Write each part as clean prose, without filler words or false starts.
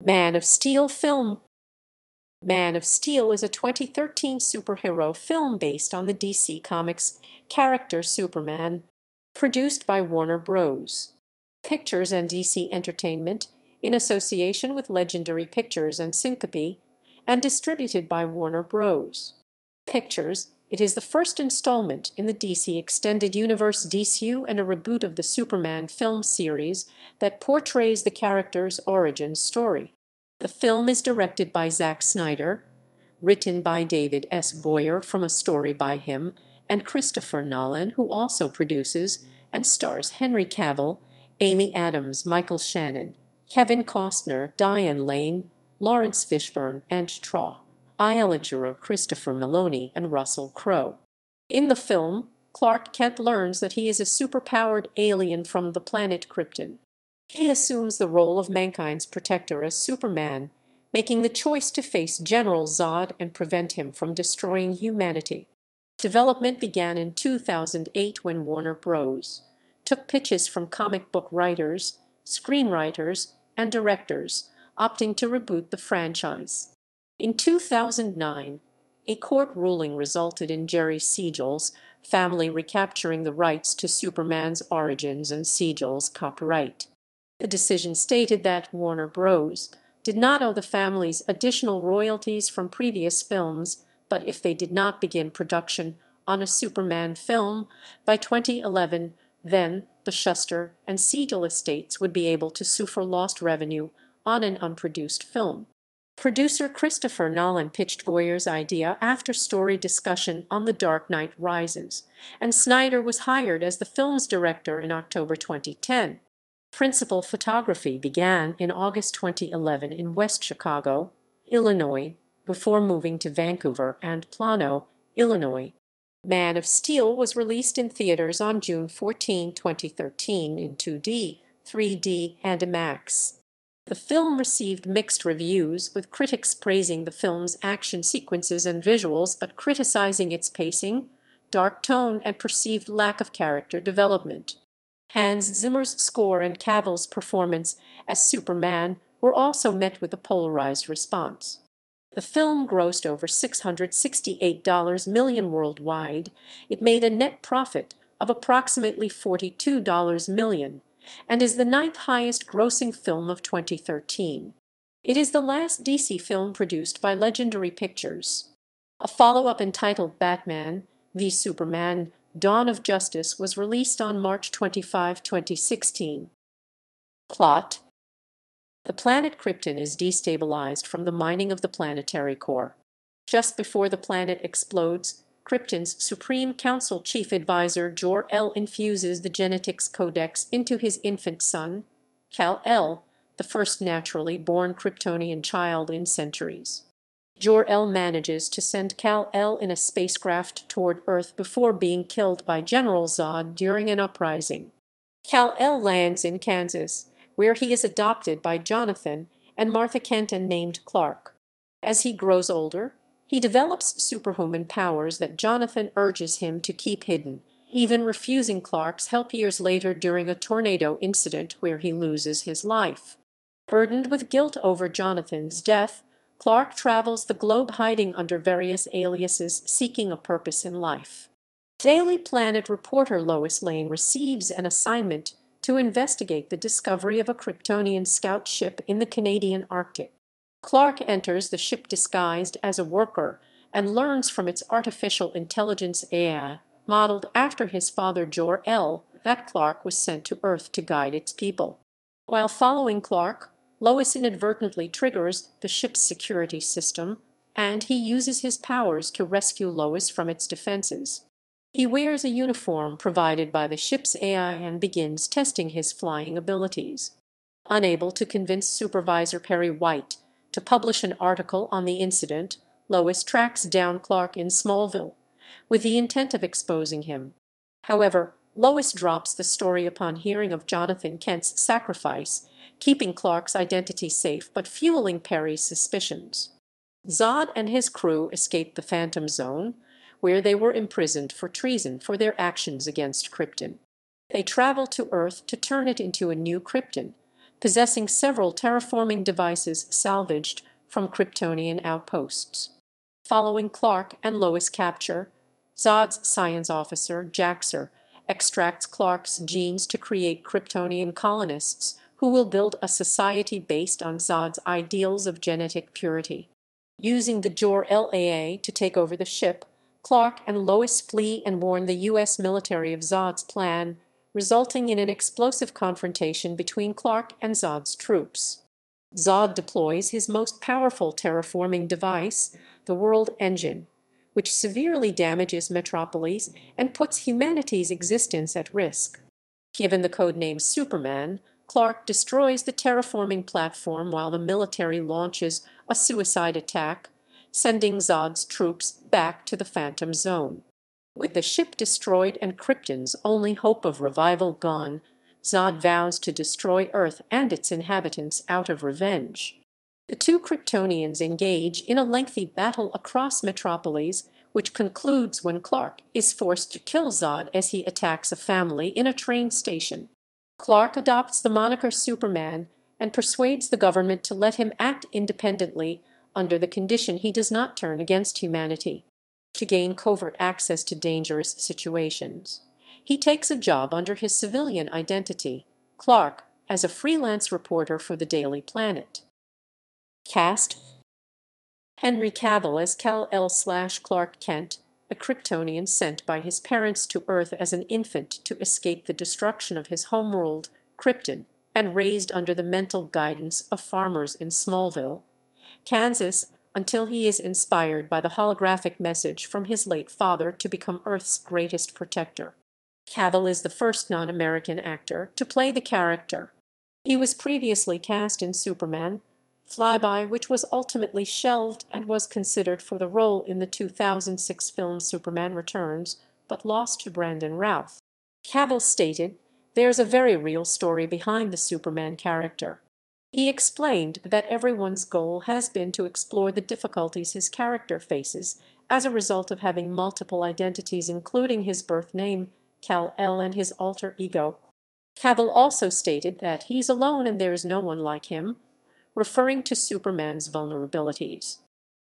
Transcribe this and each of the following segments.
Man of Steel film. Man of Steel is a 2013 superhero film based on the DC Comics character Superman, produced by Warner Bros. Pictures and DC Entertainment in association with Legendary Pictures and Syncopy, and distributed by Warner Bros. Pictures. It is the first installment in the DC Extended Universe DCEU and a reboot of the Superman film series that portrays the character's origin story. The film is directed by Zack Snyder, written by David S. Goyer from a story by him, and Christopher Nolan, who also produces, and stars Henry Cavill, Amy Adams, Michael Shannon, Kevin Costner, Diane Lane, Laurence Fishburne, Antje Traue, Ayelet Zurer, Christopher Meloni, and Russell Crowe. In the film, Clark Kent learns that he is a superpowered alien from the planet Krypton. He assumes the role of mankind's protector as Superman, making the choice to face General Zod and prevent him from destroying humanity. Development began in 2008 when Warner Bros. Took pitches from comic book writers, screenwriters, and directors, opting to reboot the franchise. In 2009, a court ruling resulted in Jerry Siegel's family recapturing the rights to Superman's origins and Siegel's copyright. The decision stated that Warner Bros. Did not owe the families additional royalties from previous films, but if they did not begin production on a Superman film by 2011, then the Shuster and Siegel estates would be able to sue for lost revenue on an unproduced film. Producer Christopher Nolan pitched Goyer's idea after story discussion on The Dark Knight Rises, and Snyder was hired as the film's director in October 2010. Principal photography began in August 2011 in West Chicago, Illinois, before moving to Vancouver and Plano, Illinois. Man of Steel was released in theaters on June 14, 2013 in 2D, 3D, and IMAX. The film received mixed reviews, with critics praising the film's action sequences and visuals but criticizing its pacing, dark tone, and perceived lack of character development. Hans Zimmer's score and Cavill's performance as Superman were also met with a polarized response. The film grossed over $668 million worldwide. It made a net profit of approximately $42 million and is the ninth highest grossing film of 2013. It is the last DC film produced by Legendary Pictures. A follow-up entitled Batman v Superman: Dawn of Justice was released on March 25, 2016. Plot: the planet Krypton is destabilized from the mining of the planetary core. Just before the planet explodes, Krypton's Supreme Council Chief Advisor Jor-El infuses the genetics codex into his infant son, Kal-El, the first naturally born Kryptonian child in centuries. Jor-El manages to send Kal-El in a spacecraft toward Earth before being killed by General Zod during an uprising. Kal-El lands in Kansas, where he is adopted by Jonathan and Martha Kent and named Clark. As he grows older, he develops superhuman powers that Jonathan urges him to keep hidden, even refusing Clark's help years later during a tornado incident where he loses his life. Burdened with guilt over Jonathan's death, Clark travels the globe hiding under various aliases, seeking a purpose in life. Daily Planet reporter Lois Lane receives an assignment to investigate the discovery of a Kryptonian scout ship in the Canadian Arctic. Clark enters the ship disguised as a worker and learns from its artificial intelligence AI, modeled after his father Jor-El, that Clark was sent to Earth to guide its people. While following Clark, Lois inadvertently triggers the ship's security system, and he uses his powers to rescue Lois from its defenses. He wears a uniform provided by the ship's AI and begins testing his flying abilities. Unable to convince Supervisor Perry White to publish an article on the incident, Lois tracks down Clark in Smallville, with the intent of exposing him. However, Lois drops the story upon hearing of Jonathan Kent's sacrifice, keeping Clark's identity safe but fueling Perry's suspicions. Zod and his crew escape the Phantom Zone, where they were imprisoned for treason for their actions against Krypton. They travel to Earth to turn it into a new Krypton, possessing several terraforming devices salvaged from Kryptonian outposts. Following Clark and Lois' capture, Zod's science officer, Jaxer, extracts Clark's genes to create Kryptonian colonists who will build a society based on Zod's ideals of genetic purity. Using the Jor-LAA to take over the ship, Clark and Lois flee and warn the U.S. military of Zod's plan, resulting in an explosive confrontation between Clark and Zod's troops. Zod deploys his most powerful terraforming device, the World Engine, which severely damages Metropolis and puts humanity's existence at risk. Given the codename Superman, Clark destroys the terraforming platform while the military launches a suicide attack, sending Zod's troops back to the Phantom Zone. With the ship destroyed and Krypton's only hope of revival gone, Zod vows to destroy Earth and its inhabitants out of revenge. The two Kryptonians engage in a lengthy battle across Metropolis, which concludes when Clark is forced to kill Zod as he attacks a family in a train station. Clark adopts the moniker Superman and persuades the government to let him act independently under the condition he does not turn against humanity. To gain covert access to dangerous situations, he takes a job under his civilian identity, Clark, as a freelance reporter for the Daily Planet. Cast: Henry Cavill as Kal-El/Clark Kent, a Kryptonian sent by his parents to Earth as an infant to escape the destruction of his homeworld, Krypton, and raised under the mental guidance of farmers in Smallville, Kansas, until he is inspired by the holographic message from his late father to become Earth's greatest protector. Cavill is the first non-American actor to play the character. He was previously cast in Superman, Flyby, which was ultimately shelved and was considered for the role in the 2006 film Superman Returns, but lost to Brandon Routh. Cavill stated, "There's a very real story behind the Superman character." He explained that everyone's goal has been to explore the difficulties his character faces as a result of having multiple identities, including his birth name, Kal-El, and his alter ego. Cavill also stated that he's alone and there's no one like him, referring to Superman's vulnerabilities.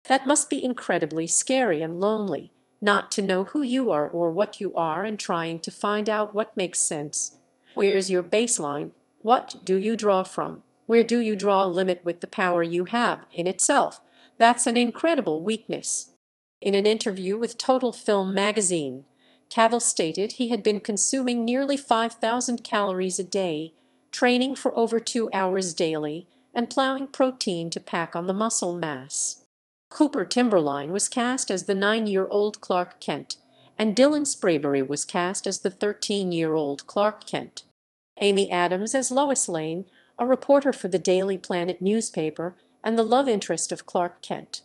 "That must be incredibly scary and lonely, not to know who you are or what you are and trying to find out what makes sense. Where's your baseline? What do you draw from? Where do you draw a limit with the power you have in itself? That's an incredible weakness." In an interview with Total Film magazine, Cavill stated he had been consuming nearly 5,000 calories a day, training for over 2 hours daily, and plowing protein to pack on the muscle mass. Cooper Timberline was cast as the 9-year-old Clark Kent, and Dylan Sprayberry was cast as the 13-year-old Clark Kent. Amy Adams as Lois Lane, a reporter for the Daily Planet newspaper and the love interest of Clark Kent.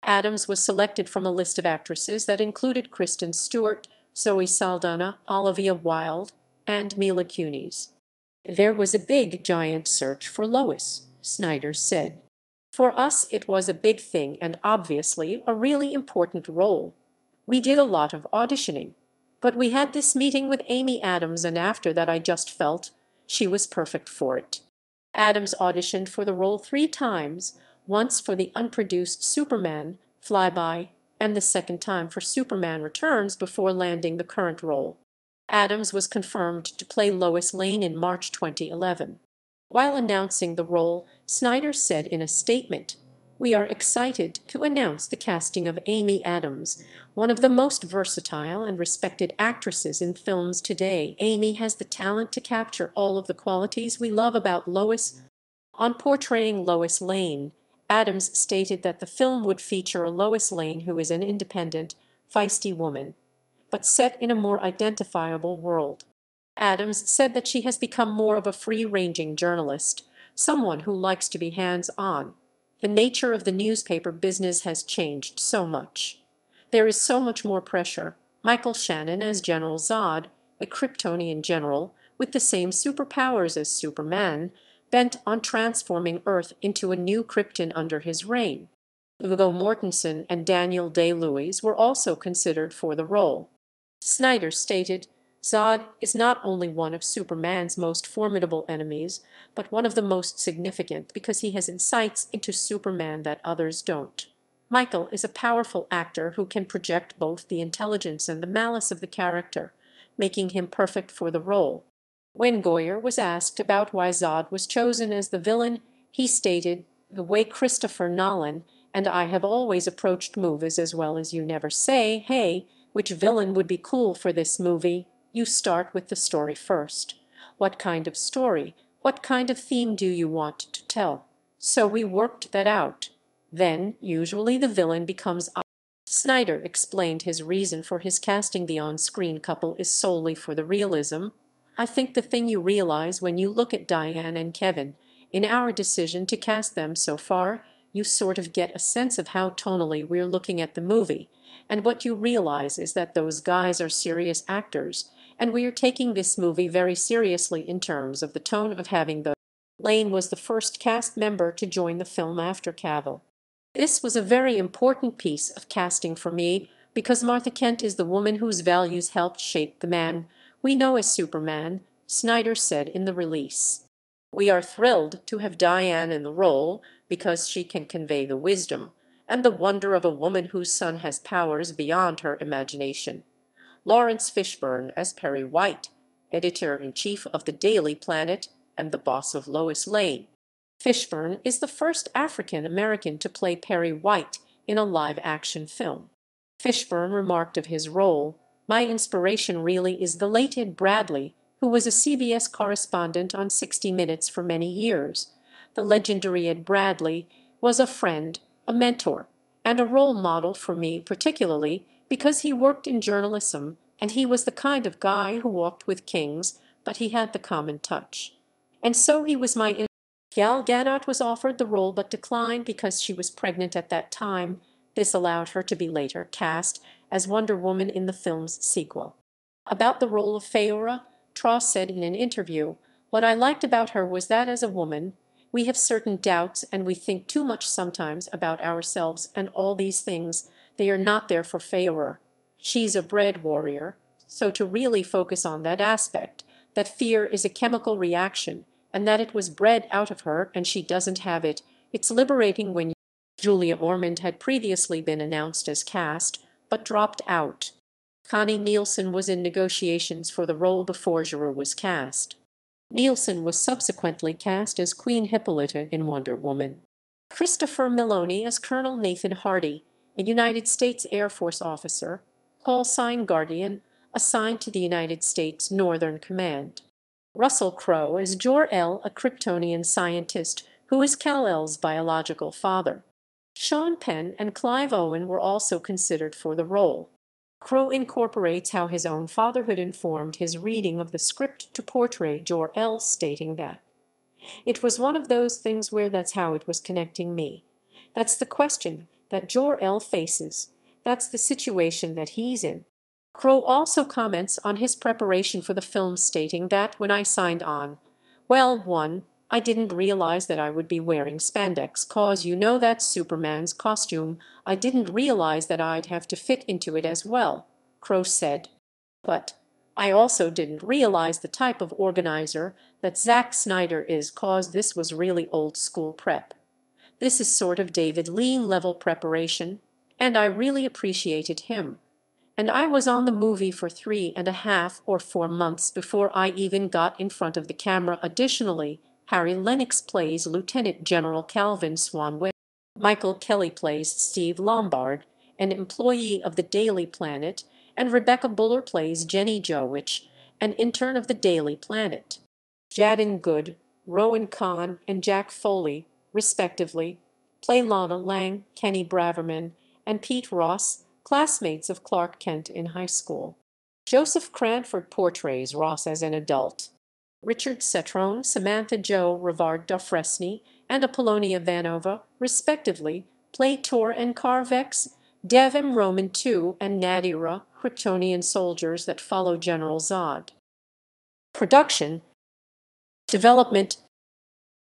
Adams was selected from a list of actresses that included Kristen Stewart, Zoe Saldana, Olivia Wilde, and Mila Kunis. "There was a big, giant search for Lois," Snyder said. "For us, it was a big thing and obviously a really important role. We did a lot of auditioning. But we had this meeting with Amy Adams, and after that I just felt she was perfect for it." Adams auditioned for the role 3 times, once for the unproduced Superman, Flyby, and the second time for Superman Returns before landing the current role. Adams was confirmed to play Lois Lane in March 2011. While announcing the role, Snyder said in a statement, "We are excited to announce the casting of Amy Adams, one of the most versatile and respected actresses in films today. Amy has the talent to capture all of the qualities we love about Lois." On portraying Lois Lane, Adams stated that the film would feature a Lois Lane who is an independent, feisty woman, but set in a more identifiable world. Adams said that she has become more of a free-ranging journalist, someone who likes to be hands-on. "The nature of the newspaper business has changed so much. There is so much more pressure." Michael Shannon as General Zod, a Kryptonian general with the same superpowers as Superman, bent on transforming Earth into a new Krypton under his reign. Viggo Mortensen and Daniel Day-Lewis were also considered for the role. Snyder stated, Zod is not only one of Superman's most formidable enemies, but one of the most significant because he has insights into Superman that others don't. Michael is a powerful actor who can project both the intelligence and the malice of the character, making him perfect for the role. When Goyer was asked about why Zod was chosen as the villain, he stated, "The way Christopher Nolan and I have always approached movies as well as you never say, hey, which villain would be cool for this movie? You start with the story first. What kind of story, what kind of theme do you want to tell? So we worked that out. Then, usually the villain becomes us." Snyder explained his reason for his casting the on-screen couple is solely for the realism. "I think the thing you realize when you look at Diane and Kevin, in our decision to cast them so far, you sort of get a sense of how tonally we're looking at the movie, and what you realize is that those guys are serious actors, and we are taking this movie very seriously in terms of the tone of having the." Lane was the first cast member to join the film after Cavill. "This was a very important piece of casting for me because Martha Kent is the woman whose values helped shape the man we know as Superman," Snyder said in the release. "We are thrilled to have Diane in the role because she can convey the wisdom and the wonder of a woman whose son has powers beyond her imagination." Laurence Fishburne as Perry White, editor-in-chief of the Daily Planet and the boss of Lois Lane. Fishburne is the first African-American to play Perry White in a live-action film. Fishburne remarked of his role, "My inspiration really is the late Ed Bradley, who was a CBS correspondent on 60 Minutes for many years. The legendary Ed Bradley was a friend, a mentor, and a role model for me, particularly because he worked in journalism and he was the kind of guy who walked with kings, but he had the common touch. And so he was my." Gal Gadot was offered the role but declined because she was pregnant at that time. This allowed her to be later cast as Wonder Woman in the film's sequel. About the role of Feora, Traue said in an interview, "What I liked about her was that as a woman, we have certain doubts and we think too much sometimes about ourselves and all these things. They are not there for Feora. She's a bred warrior, so to really focus on that aspect, that fear is a chemical reaction, and that it was bred out of her and she doesn't have it, it's liberating when you." Julia Ormond had previously been announced as cast, but dropped out. Connie Nielsen was in negotiations for the role before Zurer was cast. Nielsen was subsequently cast as Queen Hippolyta in Wonder Woman. Christopher Meloni as Colonel Nathan Hardy, a United States Air Force officer, call sign Guardian, assigned to the United States Northern Command. Russell Crowe as Jor-El, a Kryptonian scientist who is Kal-El's biological father. Sean Penn and Clive Owen were also considered for the role. Crowe incorporates how his own fatherhood informed his reading of the script to portray Jor-El, stating that, "It was one of those things where that's how it was connecting me. That's the question that Jor-El faces. That's the situation that he's in." Crowe also comments on his preparation for the film, stating that, "When I signed on, well, one, I didn't realize that I would be wearing spandex cause you know that's Superman's costume. I didn't realize that I'd have to fit into it as well," Crowe said. "But I also didn't realize the type of organizer that Zack Snyder is cause this was really old school prep. This is sort of David Lean level preparation, and I really appreciated him. And I was on the movie for 3.5 or 4 months before I even got in front of the camera." Additionally, Harry Lennox plays Lieutenant General Calvin Swan. Michael Kelly plays Steve Lombard, an employee of the Daily Planet, and Rebecca Buller plays Jenny Jowich, an intern of the Daily Planet. Jaden Good, Rowan Kahn, and Jack Foley, respectively, play Lana Lang, Kenny Braverman, and Pete Ross, classmates of Clark Kent in high school. Joseph Cranford portrays Ross as an adult. Richard Cetrone, Samantha Jo Rivard-Dufresne, and Apollonia Vanova, respectively, play Tor and Carvex, Dev M. Roman II, and Nadira, Kryptonian soldiers that follow General Zod. Production development.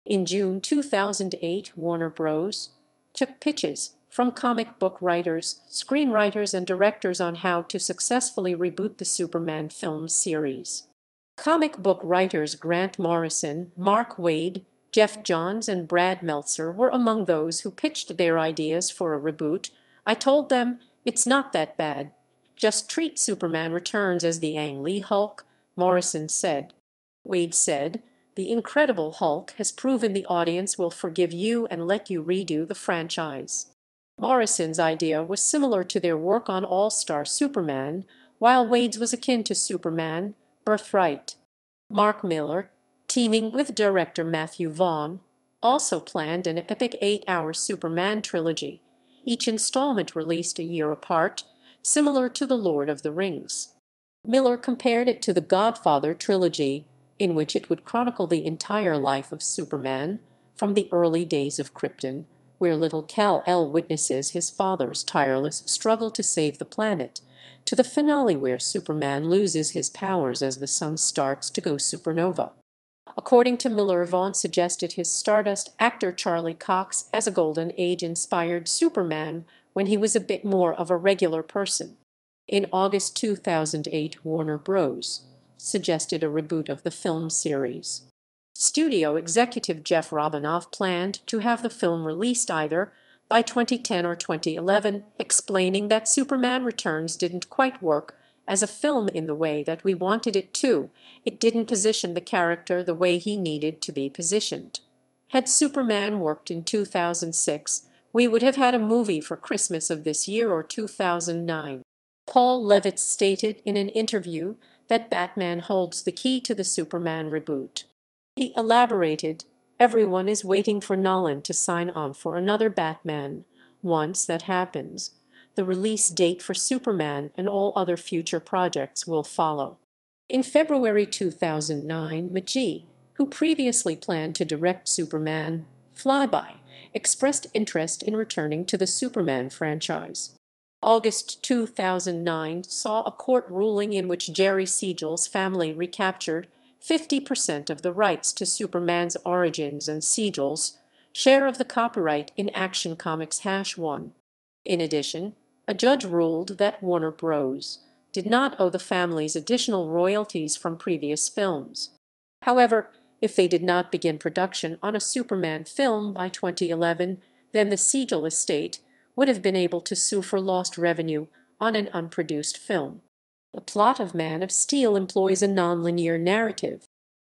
In June 2008, Warner Bros. took pitches from comic book writers, screenwriters, and directors on how to successfully reboot the Superman film series. Comic book writers Grant Morrison, Mark Waid, Jeff Johns, and Brad Meltzer were among those who pitched their ideas for a reboot. I told them, it's not that bad. Just treat Superman Returns as the Ang Lee Hulk, Morrison said. Waid said, the Incredible Hulk has proven the audience will forgive you and let you redo the franchise. Morrison's idea was similar to their work on All-Star Superman, while Waid's was akin to Superman, Birthright. Mark Miller, teaming with director Matthew Vaughn, also planned an epic 8-hour Superman trilogy, each installment released a year apart, similar to The Lord of the Rings. Miller compared it to the Godfather trilogy, in which it would chronicle the entire life of Superman, from the early days of Krypton, where little Kal-El witnesses his father's tireless struggle to save the planet, to the finale where Superman loses his powers as the sun starts to go supernova. According to Miller, Vaughn suggested his Stardust actor Charlie Cox as a Golden Age-inspired Superman when he was a bit more of a regular person. In August 2008, Warner Bros. Suggested a reboot of the film series. Studio executive Jeff Robinoff planned to have the film released either by 2010 or 2011, explaining that Superman Returns didn't quite work as a film in the way that we wanted it to. It didn't position the character the way he needed to be positioned. Had Superman worked in 2006, we would have had a movie for Christmas of this year or 2009. Paul Levitz stated in an interview that Batman holds the key to the Superman reboot. He elaborated, everyone is waiting for Nolan to sign on for another Batman. Once that happens, the release date for Superman and all other future projects will follow. In February 2009, McGee, who previously planned to direct Superman Flyby, expressed interest in returning to the Superman franchise. August 2009 saw a court ruling in which Jerry Siegel's family recaptured 50% of the rights to Superman's origins and Siegel's share of the copyright in Action Comics #1. In addition, a judge ruled that Warner Bros. Did not owe the families additional royalties from previous films. However, if they did not begin production on a Superman film by 2011, then the Siegel estate would have been able to sue for lost revenue on an unproduced film. The plot of Man of Steel employs a nonlinear narrative.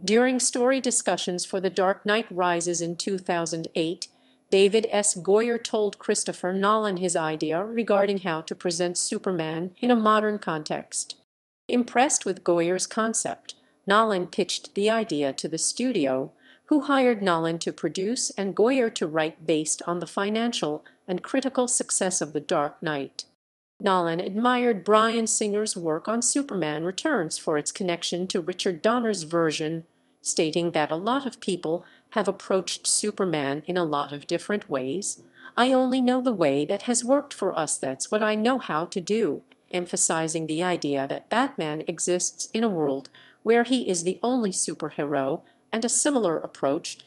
During story discussions for The Dark Knight Rises in 2008, David S. Goyer told Christopher Nolan his idea regarding how to present Superman in a modern context. Impressed with Goyer's concept, Nolan pitched the idea to the studio, who hired Nolan to produce and Goyer to write based on the financial and critical success of The Dark Knight. Nolan admired Bryan Singer's work on Superman Returns for its connection to Richard Donner's version, stating that a lot of people have approached Superman in a lot of different ways. I only know the way that has worked for us. That's what I know how to do, emphasizing the idea that Batman exists in a world where he is the only superhero, and a similar approach.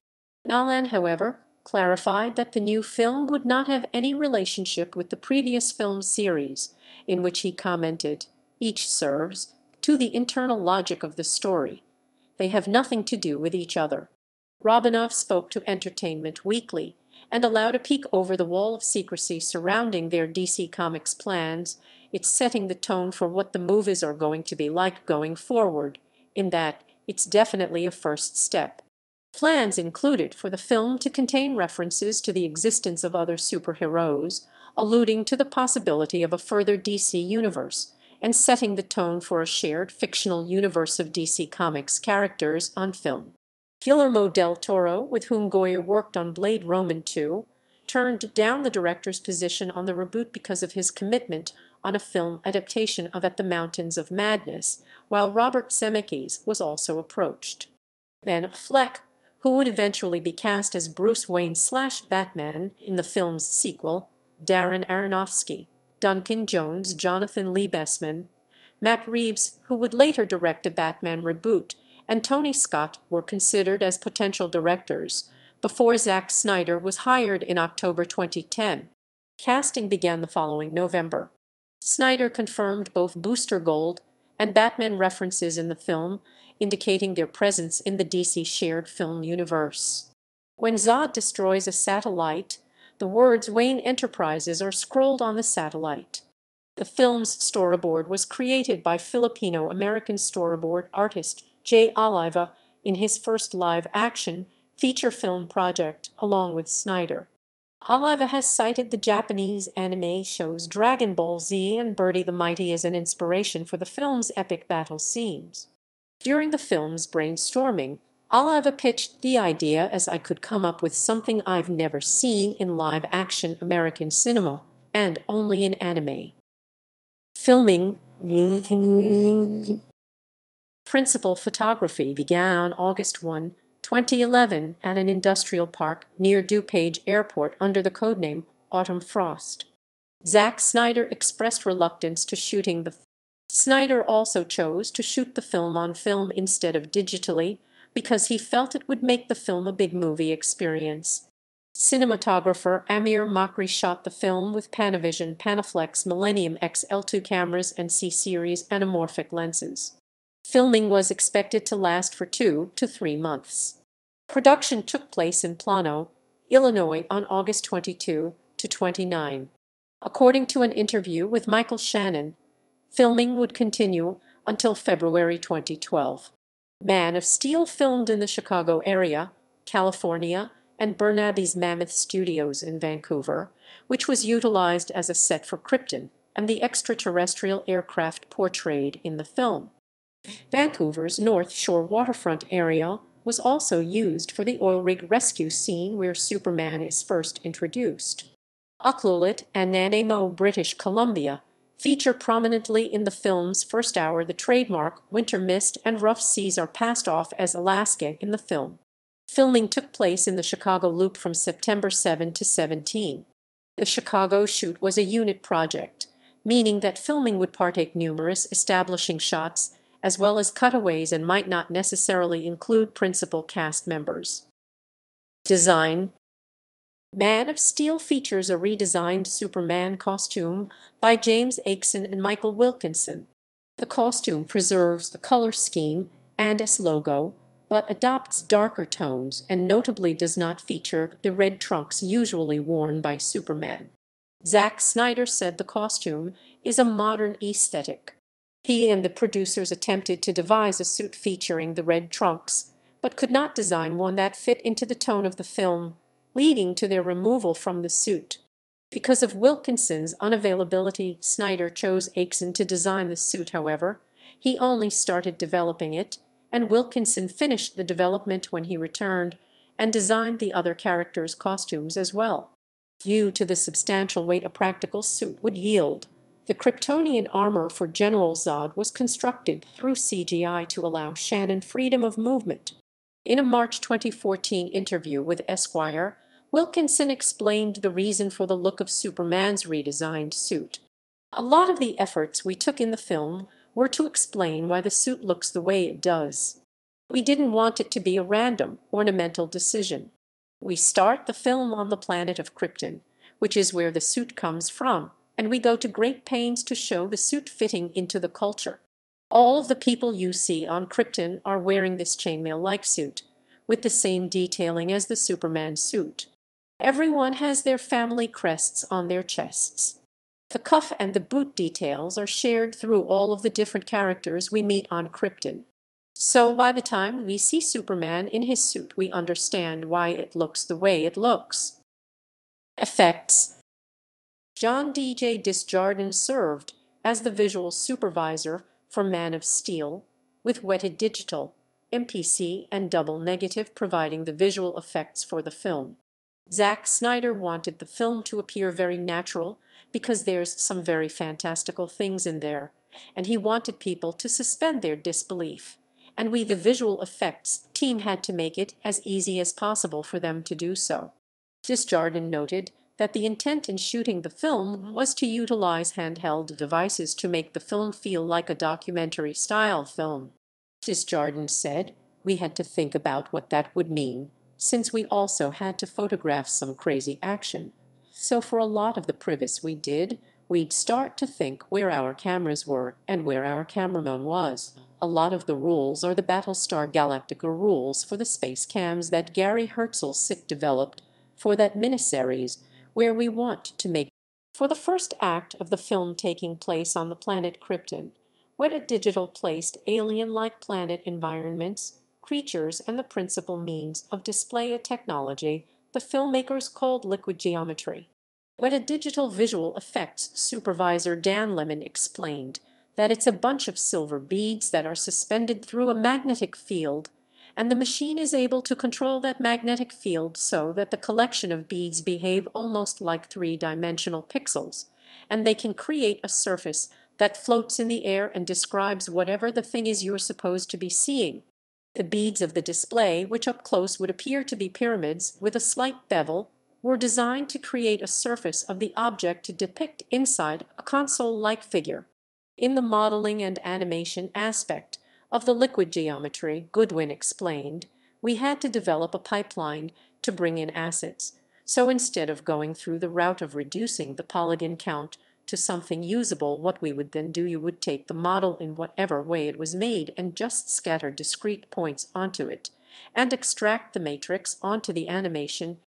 Nolan, however, clarified that the new film would not have any relationship with the previous film series, in which he commented, each serves to the internal logic of the story. They have nothing to do with each other. Robinoff spoke to Entertainment Weekly and allowed a peek over the wall of secrecy surrounding their DC Comics plans. It's setting the tone for what the movies are going to be like going forward, in that it's definitely a first step. Plans included for the film to contain references to the existence of other superheroes, alluding to the possibility of a further DC universe, and setting the tone for a shared fictional universe of DC Comics characters on film. Guillermo del Toro, with whom Goyer worked on Blade Runner 2, turned down the director's position on the reboot because of his commitment on a film adaptation of At the Mountains of Madness, while Robert Zemeckis was also approached. Ben Affleck, who would eventually be cast as Bruce Wayne/Batman in the film's sequel, Darren Aronofsky, Duncan Jones, Jonathan Lee Bessman, Matt Reeves, who would later direct a Batman reboot, and Tony Scott were considered as potential directors before Zack Snyder was hired in October 2010. Casting began the following November. Snyder confirmed both Booster Gold and Batman references in the film, indicating their presence in the DC shared film universe. When Zod destroys a satellite, the words Wayne Enterprises are scrolled on the satellite. The film's storyboard was created by Filipino-American storyboard artist Jay Oliva in his first live-action feature film project, along with Snyder. Oliva has cited the Japanese anime shows Dragon Ball Z and Birdie the Mighty as an inspiration for the film's epic battle scenes. During the film's brainstorming, Oliva pitched the idea as I could come up with something I've never seen in live-action American cinema, and only in anime. Filming principal photography began on August 1, 2011 at an industrial park near DuPage Airport under the codename Autumn Frost. Zack Snyder expressed reluctance to shooting the film. Snyder also chose to shoot the film on film instead of digitally because he felt it would make the film a big movie experience. Cinematographer Amir Makri shot the film with Panavision Panaflex Millennium XL2 cameras and C-series anamorphic lenses. Filming was expected to last for 2 to 3 months. Production took place in Plano, Illinois on August 22 to 29. According to an interview with Michael Shannon, filming would continue until February 2012. Man of Steel filmed in the Chicago area, California, and Burnaby's Mammoth Studios in Vancouver, which was utilized as a set for Krypton and the extraterrestrial aircraft portrayed in the film. Vancouver's North Shore waterfront area was also used for the oil rig rescue scene where Superman is first introduced. Ucluelet and Nanaimo, British Columbia, feature prominently in the film's first hour. The trademark winter mist and rough seas are passed off as Alaska in the film. Filming took place in the Chicago Loop from September 7 to 17. The Chicago shoot was a unit project, meaning that filming would partake numerous establishing shots as well as cutaways and might not necessarily include principal cast members. Design. Man of Steel features a redesigned Superman costume by James Aikson and Michael Wilkinson. The costume preserves the color scheme and its logo, but adopts darker tones and notably does not feature the red trunks usually worn by Superman. Zack Snyder said the costume is a modern aesthetic. He and the producers attempted to devise a suit featuring the red trunks, but could not design one that fit into the tone of the film, leading to their removal from the suit. Because of Wilkinson's unavailability, Snyder chose Aikson to design the suit. However, he only started developing it, and Wilkinson finished the development when he returned and designed the other characters' costumes as well. Due to the substantial weight a practical suit would yield, the Kryptonian armor for General Zod was constructed through CGI to allow Shannon freedom of movement. In a March 2014 interview with Esquire, Wilkinson explained the reason for the look of Superman's redesigned suit. A lot of the efforts we took in the film were to explain why the suit looks the way it does. We didn't want it to be a random, ornamental decision. We start the film on the planet of Krypton, which is where the suit comes from, and we go to great pains to show the suit fitting into the culture. All of the people you see on Krypton are wearing this chainmail-like suit, with the same detailing as the Superman suit. Everyone has their family crests on their chests. The cuff and the boot details are shared through all of the different characters we meet on Krypton. So by the time we see Superman in his suit, we understand why it looks the way it looks. Effects. John D.J. Disjardin served as the visual supervisor for Man of Steel, with Wetted Digital, MPC, and Double Negative providing the visual effects for the film. Zack Snyder wanted the film to appear very natural because there's some very fantastical things in there, and he wanted people to suspend their disbelief. And we, the visual effects team, had to make it as easy as possible for them to do so. Disjardin noted that the intent in shooting the film was to utilize handheld devices to make the film feel like a documentary-style film. Disjardin said, "We had to think about what that would mean, since we also had to photograph some crazy action. So for a lot of the previs we did, we'd start to think where our cameras were and where our cameraman was. A lot of the rules are the Battlestar Galactica rules for the space cams that Gary Herzl developed for that miniseries, where we want to make for the first act of the film taking place on the planet Krypton, where a digital placed alien-like planet environments, creatures, and the principal means of display a technology the filmmakers called liquid geometry. When a digital visual effects supervisor Dan Lemon explained that it's a bunch of silver beads that are suspended through a magnetic field, and the machine is able to control that magnetic field so that the collection of beads behave almost like three-dimensional pixels, and they can create a surface that floats in the air and describes whatever the thing is you're supposed to be seeing. The beads of the display, which up close would appear to be pyramids with a slight bevel, were designed to create a surface of the object to depict inside a console-like figure. In the modeling and animation aspect of the liquid geometry, Goodwin explained, we had to develop a pipeline to bring in assets. So instead of going through the route of reducing the polygon count to something usable, what we would then do, you would take the model in whatever way it was made and just scatter discrete points onto it, and extract the matrix onto the animation.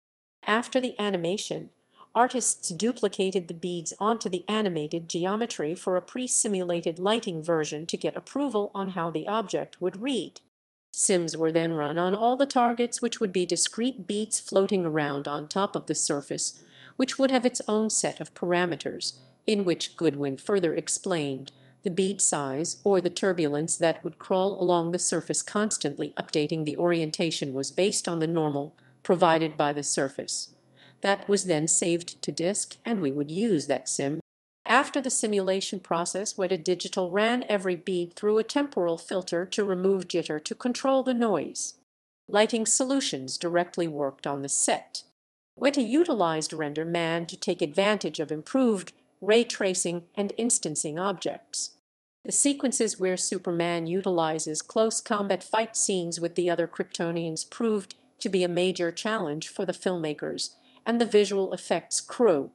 After the animation, artists duplicated the beads onto the animated geometry for a pre-simulated lighting version to get approval on how the object would read. Sims were then run on all the targets, which would be discrete beads floating around on top of the surface, which would have its own set of parameters, in which Goodwin further explained the bead size or the turbulence that would crawl along the surface, constantly updating the orientation, was based on the normal provided by the surface. That was then saved to disk, and we would use that sim. After the simulation process, Weta Digital ran every bead through a temporal filter to remove jitter to control the noise. Lighting Solutions directly worked on the set. Weta utilized Render Man to take advantage of improved ray tracing and instancing objects. The sequences where Superman utilizes close combat fight scenes with the other Kryptonians proved to be a major challenge for the filmmakers and the visual effects crew.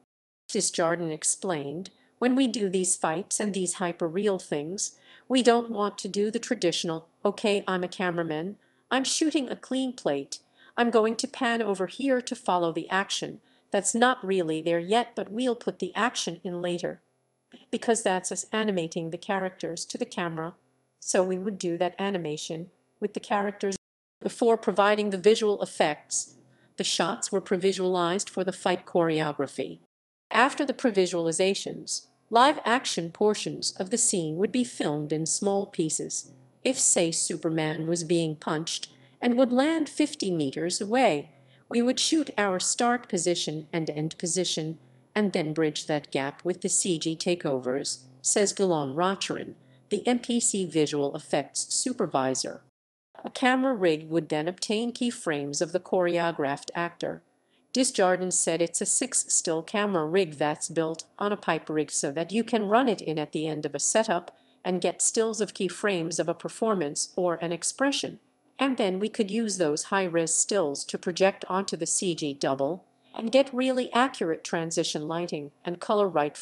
Jordan explained, when we do these fights and these hyper-real things, we don't want to do the traditional, okay, I'm a cameraman, I'm shooting a clean plate, I'm going to pan over here to follow the action. That's not really there yet, but we'll put the action in later, because that's us animating the characters to the camera. So we would do that animation with the characters before providing the visual effects. The shots were previsualized for the fight choreography. After the previsualizations, live-action portions of the scene would be filmed in small pieces. If, say, Superman was being punched and would land 50 meters away, we would shoot our start position and end position, and then bridge that gap with the CG takeovers, says Gilon Rocharan, the MPC visual effects supervisor. A camera rig would then obtain keyframes of the choreographed actor. Desjardins said it's a 6-still camera rig that's built on a pipe rig so that you can run it in at the end of a setup and get stills of keyframes of a performance or an expression, and then we could use those high-res stills to project onto the CG double and get really accurate transition lighting and color right.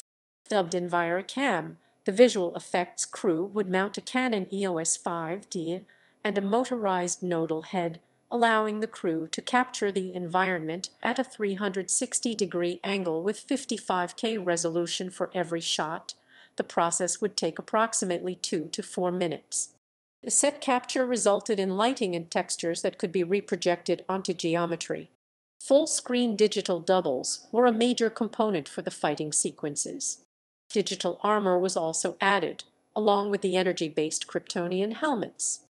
Dubbed EnviroCam, the visual effects crew would mount a Canon EOS 5D and a motorized nodal head, allowing the crew to capture the environment at a 360-degree angle with 55K resolution for every shot. The process would take approximately 2 to 4 minutes. The set capture resulted in lighting and textures that could be reprojected onto geometry. Full-screen digital doubles were a major component for the fighting sequences. Digital armor was also added, along with the energy-based Kryptonian helmets.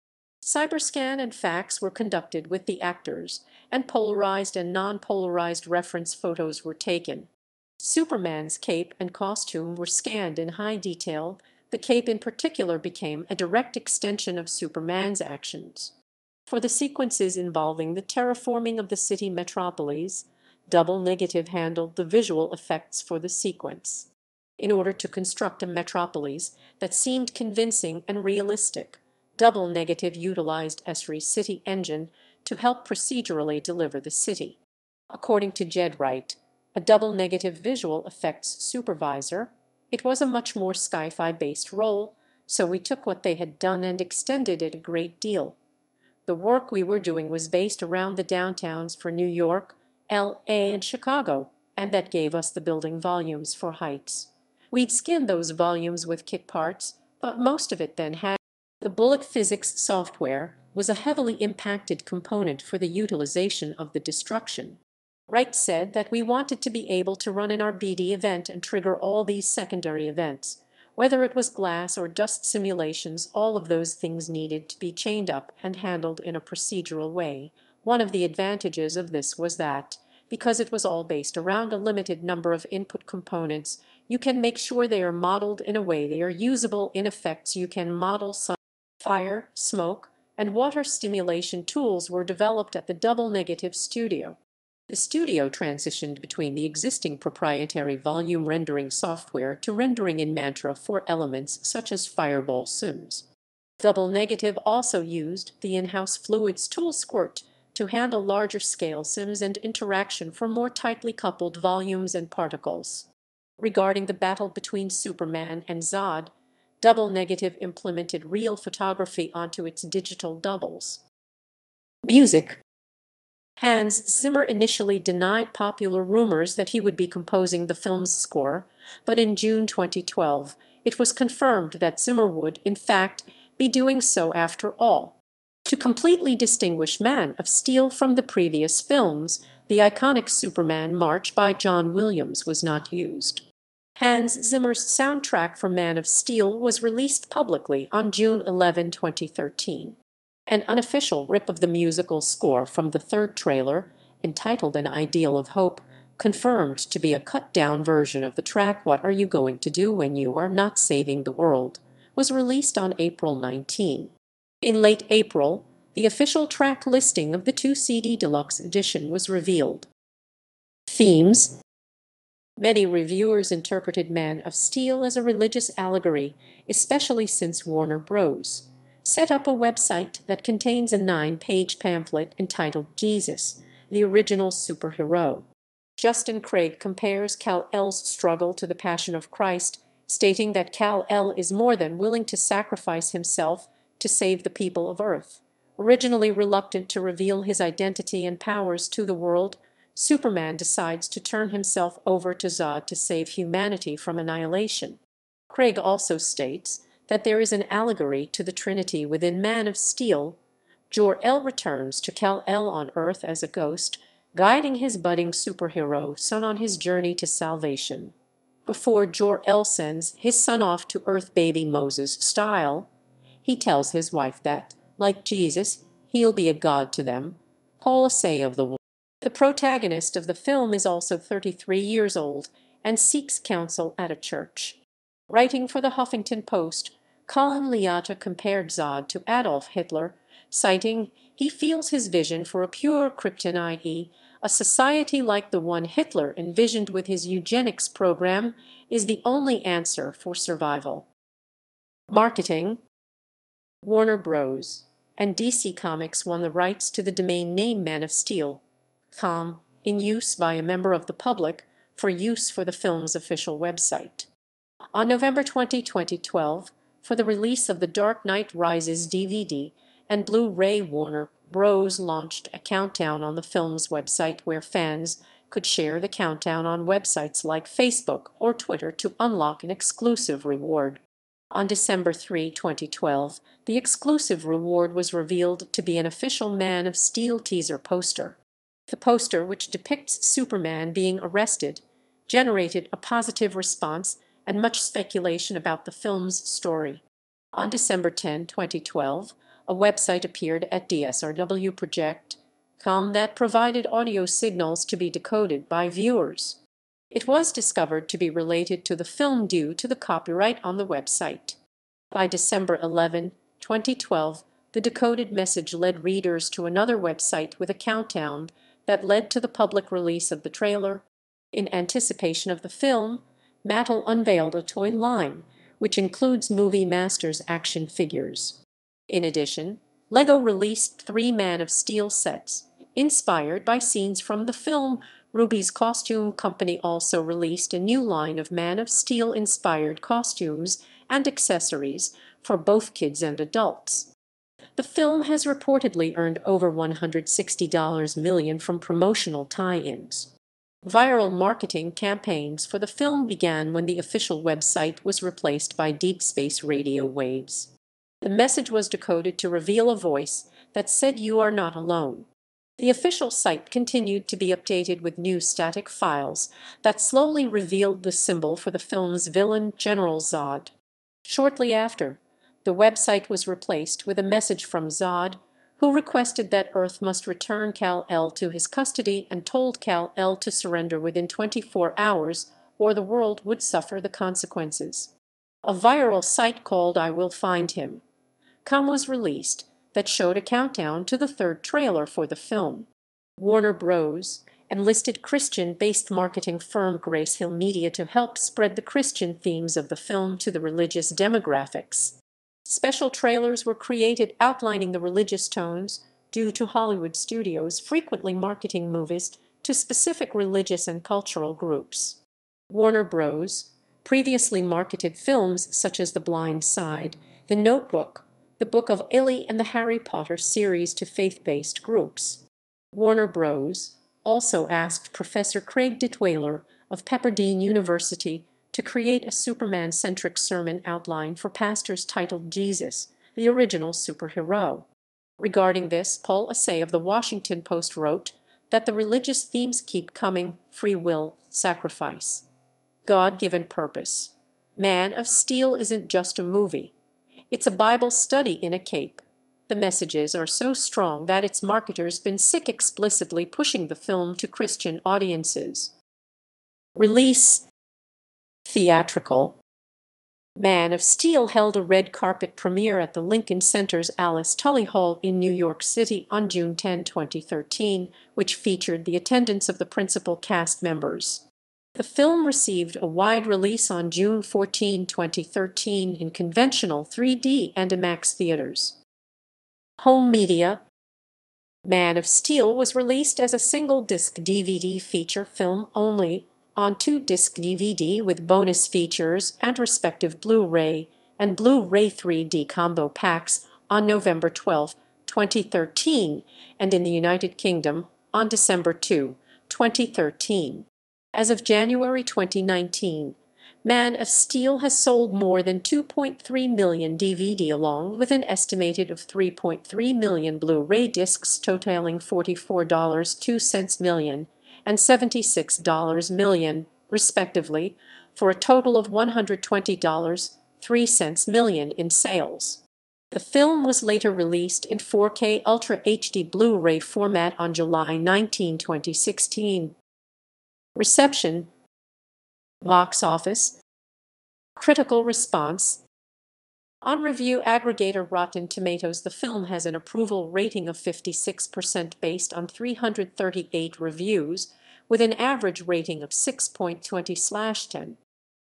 Cyberscan and fax were conducted with the actors, and polarized and non-polarized reference photos were taken. Superman's cape and costume were scanned in high detail. The cape in particular became a direct extension of Superman's actions. For the sequences involving the terraforming of the city metropolis, Double Negative handled the visual effects for the sequence. In order to construct a metropolis that seemed convincing and realistic, Double Negative utilized Esri's city engine to help procedurally deliver the city. According to Jed Wright, a double negative visual effects supervisor. It was a much more sci-fi based role, so we took what they had done and extended it a great deal. The work we were doing was based around the downtowns for New York, LA, and Chicago, and that gave us the building volumes for Heights. We'd skin those volumes with kit parts, but most of it then had. The bullet physics software was a heavily impacted component for the utilization of the destruction. Wright said that we wanted to be able to run an RBD event and trigger all these secondary events. Whether it was glass or dust simulations, all of those things needed to be chained up and handled in a procedural way. One of the advantages of this was that, because it was all based around a limited number of input components, you can make sure they are modeled in a way they are usable in effects. You can model sun, fire, smoke, and water stimulation tools were developed at the Double Negative Studio. The studio transitioned between the existing proprietary volume rendering software to rendering in Mantra for elements such as fireball sims. Double Negative also used the in-house Fluids tool Squirt to handle larger scale sims and interaction for more tightly coupled volumes and particles. Regarding the battle between Superman and Zod, Double Negative implemented real photography onto its digital doubles. Music. Hans Zimmer initially denied popular rumors that he would be composing the film's score, but in June 2012, it was confirmed that Zimmer would, in fact, be doing so after all. To completely distinguish Man of Steel from the previous films, the iconic Superman March by John Williams was not used. Hans Zimmer's soundtrack for Man of Steel was released publicly on June 11, 2013. An unofficial rip of the musical score from the third trailer, entitled An Ideal of Hope, confirmed to be a cut-down version of the track What Are You Going to Do When You Are Not Saving the World, was released on April 19. In late April, the official track listing of the 2-CD deluxe edition was revealed. Themes. Many reviewers interpreted Man of Steel as a religious allegory, especially since Warner Bros. Set up a website that contains a 9-page pamphlet entitled Jesus, the Original Superhero. Justin Craig compares Kal-El's struggle to the Passion of Christ, stating that Kal-El is more than willing to sacrifice himself to save the people of Earth. Originally reluctant to reveal his identity and powers to the world, Superman decides to turn himself over to Zod to save humanity from annihilation. Craig also states that there is an allegory to the Trinity within Man of Steel. Jor-El returns to Kal-El on Earth as a ghost, guiding his budding superhero son on his journey to salvation. Before Jor-El sends his son off to Earth baby Moses style, he tells his wife that, like Jesus, he'll be a god to them. Policy of the world. The protagonist of the film is also 33 years old and seeks counsel at a church. Writing for the Huffington Post, Colin Liotta compared Zod to Adolf Hitler, citing, he feels his vision for a pure Krypton, i.e., a society like the one Hitler envisioned with his eugenics program, is the only answer for survival. Marketing. Warner Bros. And DC Comics won the rights to the domain name Man of Steel.com, in use by a member of the public, for use for the film's official website. On November 20, 2012, for the release of The Dark Knight Rises DVD and Blu-ray, Warner Bros. Launched a countdown on the film's website where fans could share the countdown on websites like Facebook or Twitter to unlock an exclusive reward. On December 3, 2012, the exclusive reward was revealed to be an official Man of Steel teaser poster. The poster, which depicts Superman being arrested, generated a positive response and much speculation about the film's story. On December 10, 2012, a website appeared at dsrwproject.com that provided audio signals to be decoded by viewers. It was discovered to be related to the film due to the copyright on the website. By December 11, 2012, the decoded message led readers to another website with a countdown that led to the public release of the trailer. In anticipation of the film, Mattel unveiled a toy line, which includes Movie Masters action figures. In addition, LEGO released 3 Man of Steel sets, inspired by scenes from the film, Ruby's costume company also released a new line of Man of Steel-inspired costumes and accessories for both kids and adults. The film has reportedly earned over $160 million from promotional tie-ins. Viral marketing campaigns for the film began when the official website was replaced by deep space radio waves. The message was decoded to reveal a voice that said, "You are not alone." The official site continued to be updated with new static files that slowly revealed the symbol for the film's villain, General Zod. Shortly after, the website was replaced with a message from Zod, who requested that Earth must return Kal-El to his custody and told Kal-El to surrender within 24 hours or the world would suffer the consequences. A viral site called I Will Find Him was released that showed a countdown to the third trailer for the film. Warner Bros. Enlisted Christian-based marketing firm Grace Hill Media to help spread the Christian themes of the film to the religious demographics. Special trailers were created outlining the religious tones due to Hollywood studios frequently marketing movies to specific religious and cultural groups. Warner Bros. Previously marketed films such as The Blind Side, The Notebook, The Book of Eli, and the Harry Potter series to faith-based groups. Warner Bros. Also asked Professor Craig Detweiler of Pepperdine University to create a Superman-centric sermon outline for pastors titled Jesus, the Original Superhero. Regarding this, Paul Asay of The Washington Post wrote that the religious themes keep coming: free will, sacrifice, God-given purpose. Man of Steel isn't just a movie. It's a Bible study in a cape. The messages are so strong that its marketers been sick explicitly pushing the film to Christian audiences. Release. Theatrical. Man of Steel held a red carpet premiere at the Lincoln Center's Alice Tully Hall in New York City on June 10, 2013, which featured the attendance of the principal cast members. The film received a wide release on June 14, 2013 in conventional 3D and IMAX theaters. Home media. Man of Steel was released as a single-disc DVD feature film only on 2-disc DVD with bonus features and respective Blu-ray and Blu-ray 3D combo packs on November 12, 2013, and in the United Kingdom on December 2, 2013. As of January 2019, Man of Steel has sold more than 2.3 million DVD along with an estimated of 3.3 million Blu-ray discs totaling $44.02 million and $76 million, respectively, for a total of $120.03 million in sales. The film was later released in 4K Ultra HD Blu-ray format on July 19, 2016. Reception. Box office. Critical response. On review aggregator Rotten Tomatoes, the film has an approval rating of 56% based on 338 reviews, with an average rating of 6.20/10.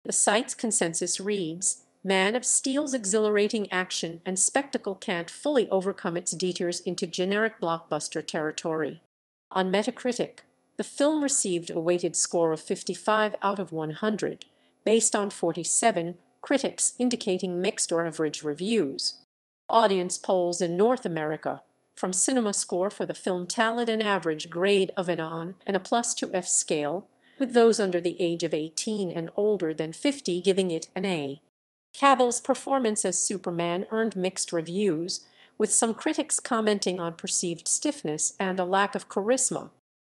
The site's consensus reads, Man of Steel's exhilarating action and spectacle can't fully overcome its detours into generic blockbuster territory. On Metacritic, the film received a weighted score of 55 out of 100, based on 47 critics indicating mixed or average reviews. Audience polls in North America, from CinemaScore for the film tallied an average grade of an on and a +2F scale, with those under the age of 18 and older than 50 giving it an A. Cavill's performance as Superman earned mixed reviews, with some critics commenting on perceived stiffness and a lack of charisma.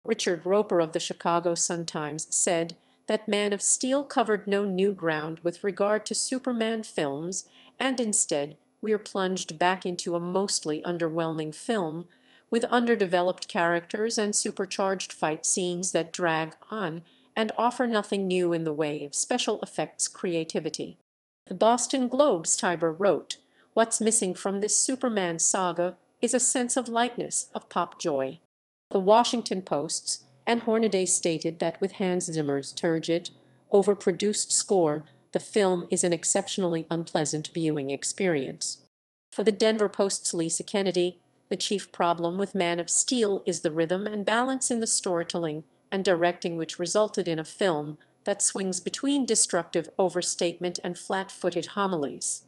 Richard Roper of the Chicago Sun-Times said that Man of Steel covered no new ground with regard to Superman films, and instead we're plunged back into a mostly underwhelming film, with underdeveloped characters and supercharged fight scenes that drag on and offer nothing new in the way of special effects creativity. The Boston Globe's Tiber wrote, "What's missing from this Superman saga is a sense of lightness, of pop joy." The Washington Post's and Hornaday stated that with Hans Zimmer's turgid, overproduced score, the film is an exceptionally unpleasant viewing experience. For the Denver Post's Lisa Kennedy, the chief problem with Man of Steel is the rhythm and balance in the storytelling and directing, which resulted in a film that swings between destructive overstatement and flat-footed homilies.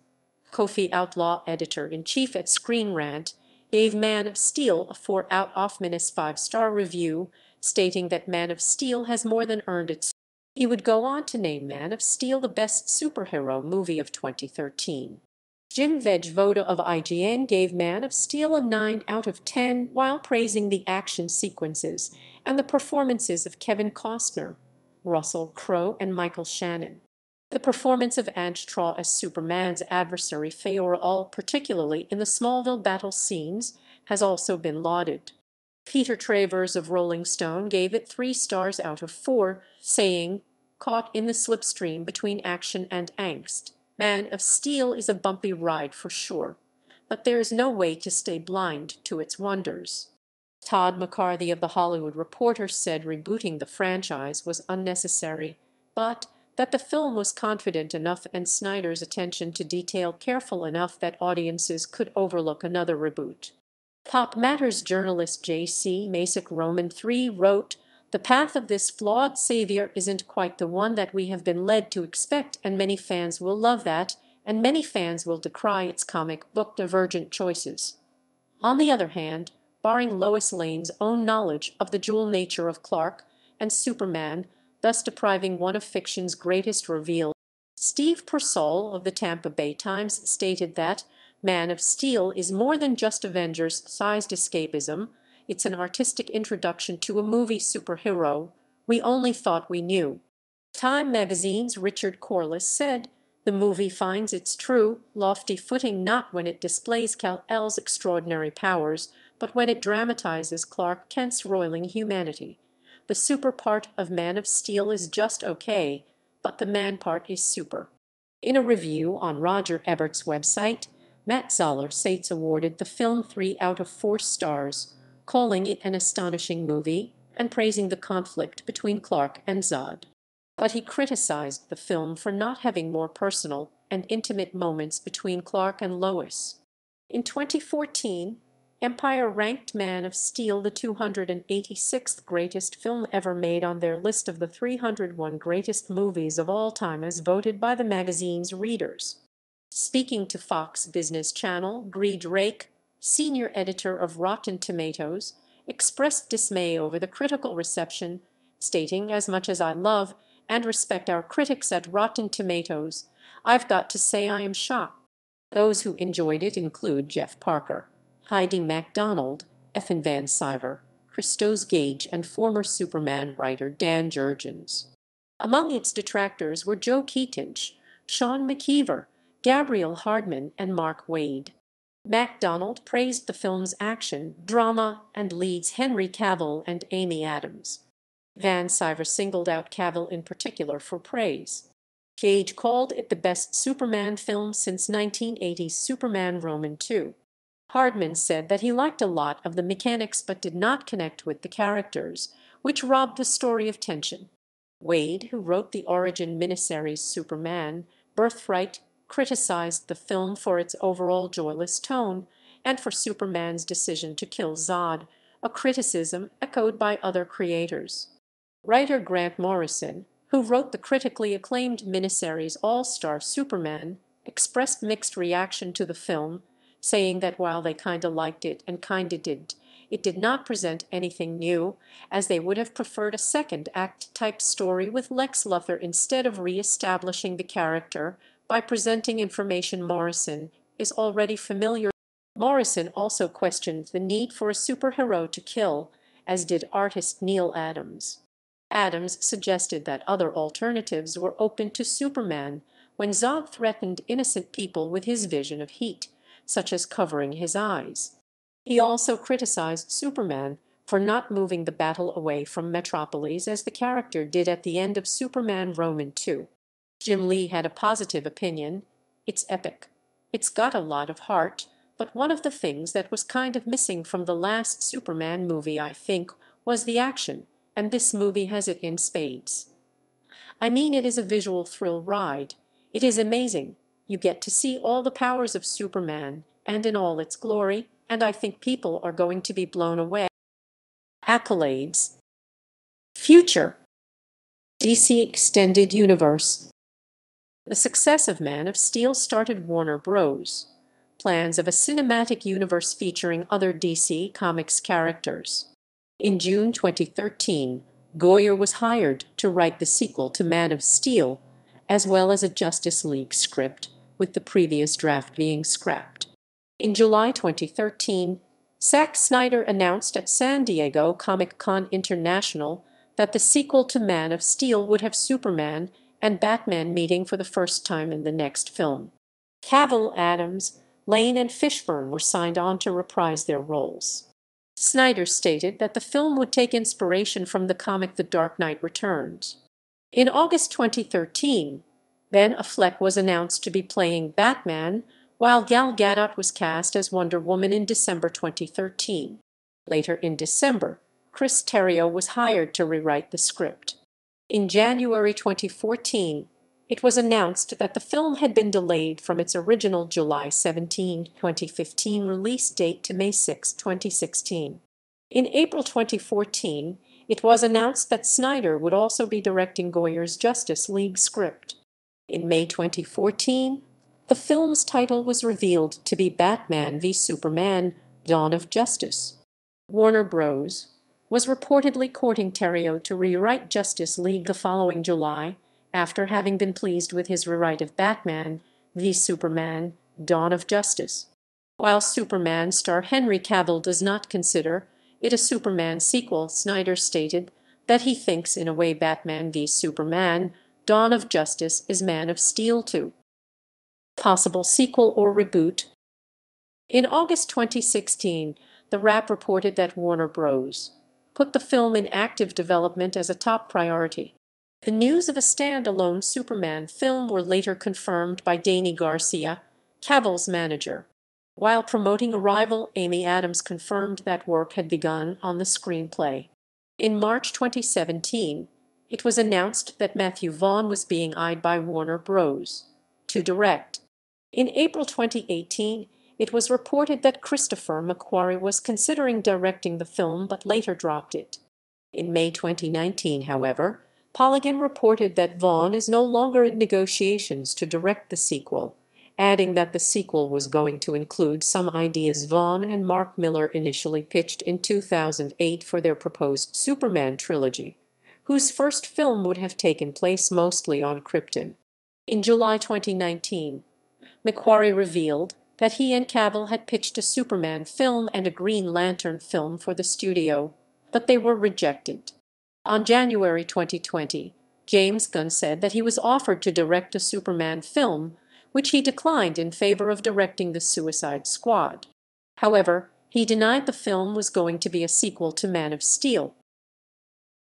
Kofi Outlaw, editor-in-chief at Screen Rant, gave Man of Steel a 4 out of -5-star review, stating that Man of Steel has more than earned its. He would go on to name Man of Steel the best superhero movie of 2013. Jim Vejvoda of IGN gave Man of Steel a 9 out of 10 while praising the action sequences and the performances of Kevin Costner, Russell Crowe, and Michael Shannon. The performance of Antje Traue as Superman's adversary Faora, particularly in the Smallville battle scenes, has also been lauded. Peter Travers of Rolling Stone gave it 3 stars out of 4, saying, "Caught in the slipstream between action and angst, Man of Steel is a bumpy ride for sure, but there is no way to stay blind to its wonders." Todd McCarthy of The Hollywood Reporter said rebooting the franchise was unnecessary, but that the film was confident enough and Snyder's attention to detail careful enough that audiences could overlook another reboot. Pop Matters journalist J.C. Masick Roman III wrote, "The path of this flawed savior isn't quite the one that we have been led to expect, and many fans will love that, and many fans will decry its comic book divergent choices." On the other hand, barring Lois Lane's own knowledge of the dual nature of Clark and Superman, thus depriving one of fiction's greatest reveals, Steve Persall of the Tampa Bay Times stated that Man of Steel is more than just Avengers-sized escapism, it's an artistic introduction to a movie superhero we only thought we knew. Time magazine's Richard Corliss said, "The movie finds its true, lofty footing not when it displays Kal-El's extraordinary powers, but when it dramatizes Clark Kent's roiling humanity. The super part of Man of Steel is just okay, but the man part is super." In a review on Roger Ebert's website, Matt Zoller Seitz awarded the film 3 out of 4 stars, calling it an astonishing movie and praising the conflict between Clark and Zod. But he criticized the film for not having more personal and intimate moments between Clark and Lois. In 2014, Empire ranked Man of Steel the 286th greatest film ever made on their list of the 301 greatest movies of all time as voted by the magazine's readers. Speaking to Fox Business Channel, Bree Drake, senior editor of Rotten Tomatoes, expressed dismay over the critical reception, stating, "As much as I love and respect our critics at Rotten Tomatoes, I've got to say I am shocked." Those who enjoyed it include Jeff Parker, Heidi MacDonald, Ethan Van Sciver, Christos Gage, and former Superman writer Dan Jurgens. Among its detractors were Joe Keatinge, Sean McKeever, Gabriel Hardman, and Mark Waid. MacDonald praised the film's action, drama, and leads Henry Cavill and Amy Adams. Van Sciver singled out Cavill in particular for praise. Gage called it the best Superman film since 1980's Superman Roman II. Hardman said that he liked a lot of the mechanics but did not connect with the characters, which robbed the story of tension. Waid, who wrote the origin miniseries Superman, Birthright, criticized the film for its overall joyless tone and for Superman's decision to kill Zod, a criticism echoed by other creators. Writer Grant Morrison, who wrote the critically acclaimed miniseries All-Star Superman, expressed mixed reaction to the film, saying that while they kinda liked it and kinda didn't, it did not present anything new, as they would have preferred a second-act type story with Lex Luthor instead of re-establishing the character by presenting information Morrison is already familiar. Morrison also questioned the need for a superhero to kill, as did artist Neil Adams. Adams suggested that other alternatives were open to Superman when Zod threatened innocent people with his vision of heat, such as covering his eyes. He also criticized Superman for not moving the battle away from Metropolis as the character did at the end of Superman Roman II. Jim Lee had a positive opinion. "It's epic. It's got a lot of heart, but one of the things that was kind of missing from the last Superman movie, I think, was the action, and this movie has it in spades. I mean, it is a visual thrill ride. It is amazing. You get to see all the powers of Superman, and in all its glory, and I think people are going to be blown away." Accolades. Future DC Extended Universe. The success of Man of Steel started Warner Bros. Plans of a cinematic universe featuring other DC Comics characters. In June 2013, Goyer was hired to write the sequel to Man of Steel, as well as a Justice League script, with the previous draft being scrapped. In July 2013, Zack Snyder announced at San Diego Comic-Con International that the sequel to Man of Steel would have Superman and Batman meeting for the first time in the next film. Cavill, Adams, Lane, and Fishburne were signed on to reprise their roles. Snyder stated that the film would take inspiration from the comic The Dark Knight Returns. In August 2013, Ben Affleck was announced to be playing Batman, while Gal Gadot was cast as Wonder Woman in December 2013. Later in December, Chris Terrio was hired to rewrite the script. In January 2014, it was announced that the film had been delayed from its original July 17, 2015 release date to May 6, 2016. In April 2014, it was announced that Snyder would also be directing Goyer's Justice League script. In May 2014, the film's title was revealed to be Batman v Superman: Dawn of Justice. Warner Bros. Was reportedly courting Terrio to rewrite Justice League the following July, after having been pleased with his rewrite of Batman v Superman: Dawn of Justice. While Superman star Henry Cavill does not consider it a Superman sequel, Snyder stated that he thinks in a way Batman v Superman: Dawn of Justice is Man of Steel 2. Possible sequel or reboot. In August 2016, The Wrap reported that Warner Bros. Put the film in active development as a top priority. The news of a standalone Superman film were later confirmed by Danny Garcia, Cavill's manager. While promoting Arrival, Amy Adams confirmed that work had begun on the screenplay. In March 2017, it was announced that Matthew Vaughn was being eyed by Warner Bros. To direct. In April 2018, it was reported that Christopher McQuarrie was considering directing the film but later dropped it. In May 2019, however, Polygon reported that Vaughn is no longer in negotiations to direct the sequel, adding that the sequel was going to include some ideas Vaughn and Mark Miller initially pitched in 2008 for their proposed Superman trilogy, whose first film would have taken place mostly on Krypton. In July 2019, McQuarrie revealed that he and Cavill had pitched a Superman film and a Green Lantern film for the studio, but they were rejected. On January 2020, James Gunn said that he was offered to direct a Superman film, which he declined in favor of directing The Suicide Squad. However, he denied the film was going to be a sequel to Man of Steel.